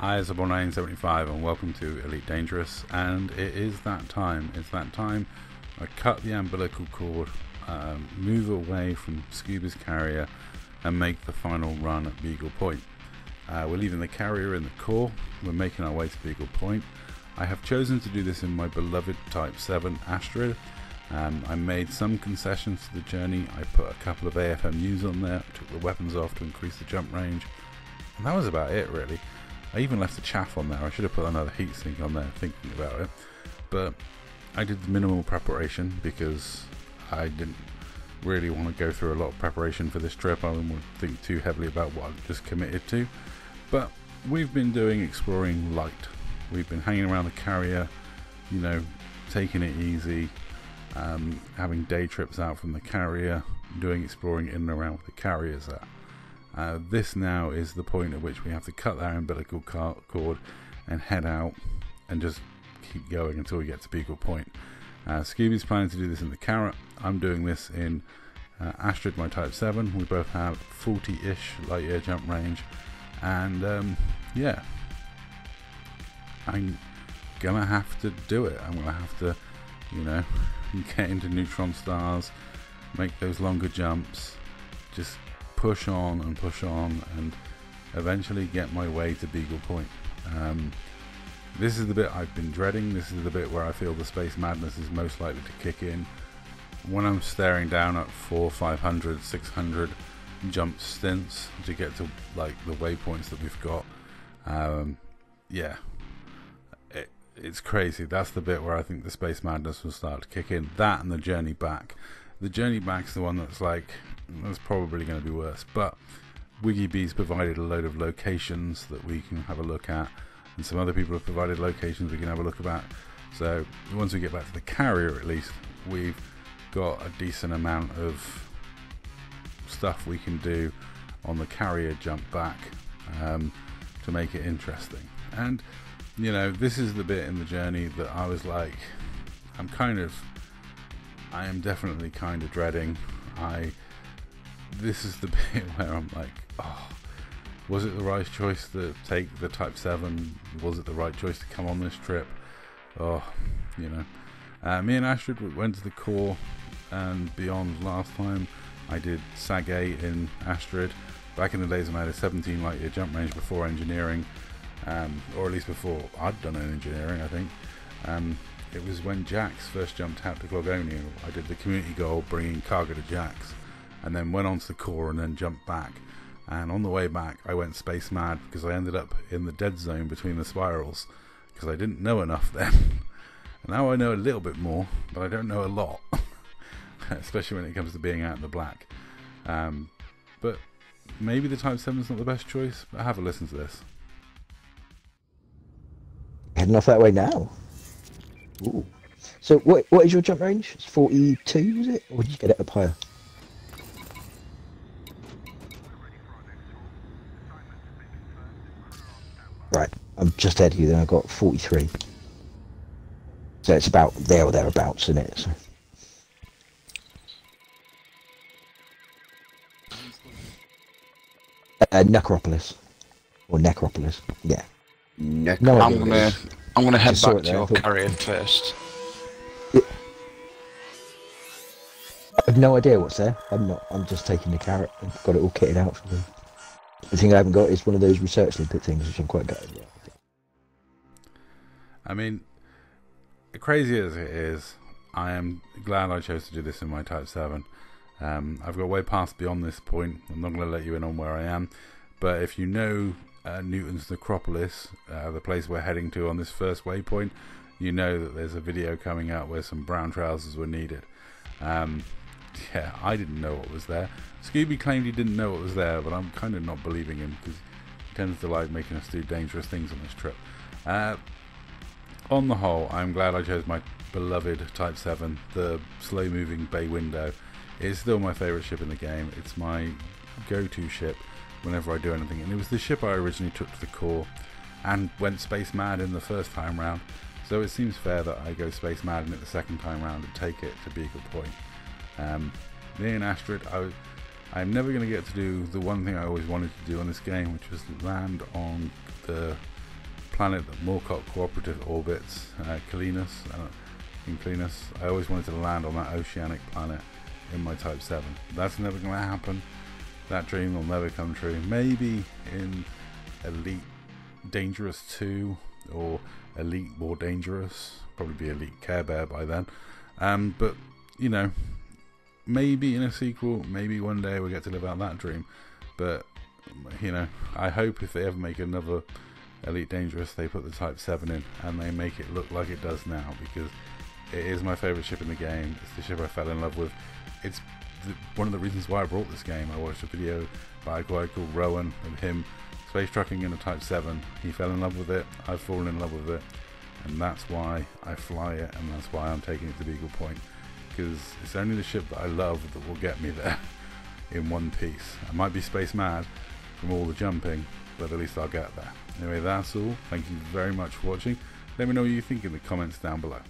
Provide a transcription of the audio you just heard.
Hi, it's Born1975 and welcome to Elite Dangerous, and it is that time. It's that time. I cut the umbilical cord, move away from Scooby's carrier and make the final run at Beagle Point. We're leaving the carrier in the core, we're making our way to Beagle Point. I have chosen to do this in my beloved Type 7 Astrid. I made some concessions to the journey. I put a couple of AFMUs on there, took the weapons off to increase the jump range, and that was about it really. I even left the chaff on there. I should have put another heatsink on there thinking about it, but I did the minimal preparation because I didn't really want to go through a lot of preparation for this trip. I didn't want to think too heavily about what I've just committed to. But we've been doing exploring light. We've been hanging around the carrier, you know, taking it easy, having day trips out from the carrier, doing exploring in and around where the carrier's at. This now is the point at which we have to cut that umbilical cord and head out and just keep going until we get to Beagle Point. Scooby's planning to do this in the Carrot. I'm doing this in Astrid, my Type 7. We both have 40-ish light year jump range, and yeah, I'm gonna have to do it. I'm gonna have to, you know, get into neutron stars, make those longer jumps, just push on and eventually get my way to Beagle Point. This is the bit I've been dreading. This is the bit where I feel the space madness is most likely to kick in. When I'm staring down at 400, 500, 600 jump stints to get to like the waypoints that we've got, yeah, it's crazy. That's the bit where I think the space madness will start to kick in. That and the journey back. The journey back's the one that's like, that's probably going to be worse, but WikiBee's provided a load of locations that we can have a look at, and some other people have provided locations we can have a look at. So once we get back to the carrier, at least we've got a decent amount of stuff we can do on the carrier jump back to make it interesting. And you know, this is the bit in the journey that I was like, I am definitely kind of dreading. This is the bit where I'm like, oh, was it the right choice to take the Type 7? Was it the right choice to come on this trip? Oh, you know. Me and Astrid went to the core and beyond last time. I did SAG 8 in Astrid. Back in the days when I had a 17 light year jump range before engineering, or at least before I'd done an engineering, I think. It was when Jax first jumped out to Glogonia. I did the community goal bringing cargo to Jax, and then went on to the core and then jumped back. And on the way back I went space mad because I ended up in the dead zone between the spirals because I didn't know enough then. And now I know a little bit more, but I don't know a lot. Especially when it comes to being out in the black. But maybe the Type 7 is not the best choice, but have a listen to this. Heading off that way now. Ooh. So what is your jump range? It's 42, is it? Or did you get it up higher? Right, I'm just ahead of you then. I got 43. So it's about there or thereabouts, isn't it? So. Necropolis. Or Necropolis, yeah. No, I'm gonna head back to your carrier first. Yeah. I have no idea what's there. I'm just taking the carrot and got it all kitted out for me. The thing I haven't got is one of those research limpet things, which I'm quite gutted about. I mean, crazy as it is, I am glad I chose to do this in my Type 7. I've got way past beyond this point. I'm not going to let you in on where I am, but if you know Newton's Necropolis, the place we're heading to on this first waypoint, you know that there's a video coming out where some brown trousers were needed. Yeah, I didn't know what was there. Scooby claimed he didn't know what was there, but I'm kind of not believing him because he tends to like making us do dangerous things on this trip. On the whole, I'm glad I chose my beloved Type 7. The slow-moving bay window is still my favourite ship in the game. It's my go-to ship whenever I do anything, and it was the ship I originally took to the core and went space mad in the first time round, so it seems fair that I go space mad in it the second time round and take it to Beagle Point. Me and Astrid, I'm never going to get to do the one thing I always wanted to do on this game, which was land on the planet that Moorcock Cooperative orbits, Calenus. In Calenus, I always wanted to land on that oceanic planet in my Type 7. That's never going to happen. That dream will never come true. Maybe in Elite Dangerous 2 or Elite More Dangerous. Probably be Elite Care Bear by then. But, you know, maybe in a sequel, maybe one day we'll get to live out that dream. But, you know, I hope if they ever make another Elite Dangerous, they put the Type 7 in and they make it look like it does now, because it is my favourite ship in the game. It's the ship I fell in love with. It's one of the reasons why I brought this game. I watched a video by a guy called Rowan of him space trucking in a Type 7. He fell in love with it. I've fallen in love with it, and that's why I fly it, and that's why I'm taking it to Beagle Point, because it's only the ship that I love that will get me there in one piece. I might be space mad from all the jumping, but at least I'll get there. Anyway, that's all. Thank you very much for watching. Let me know what you think in the comments down below.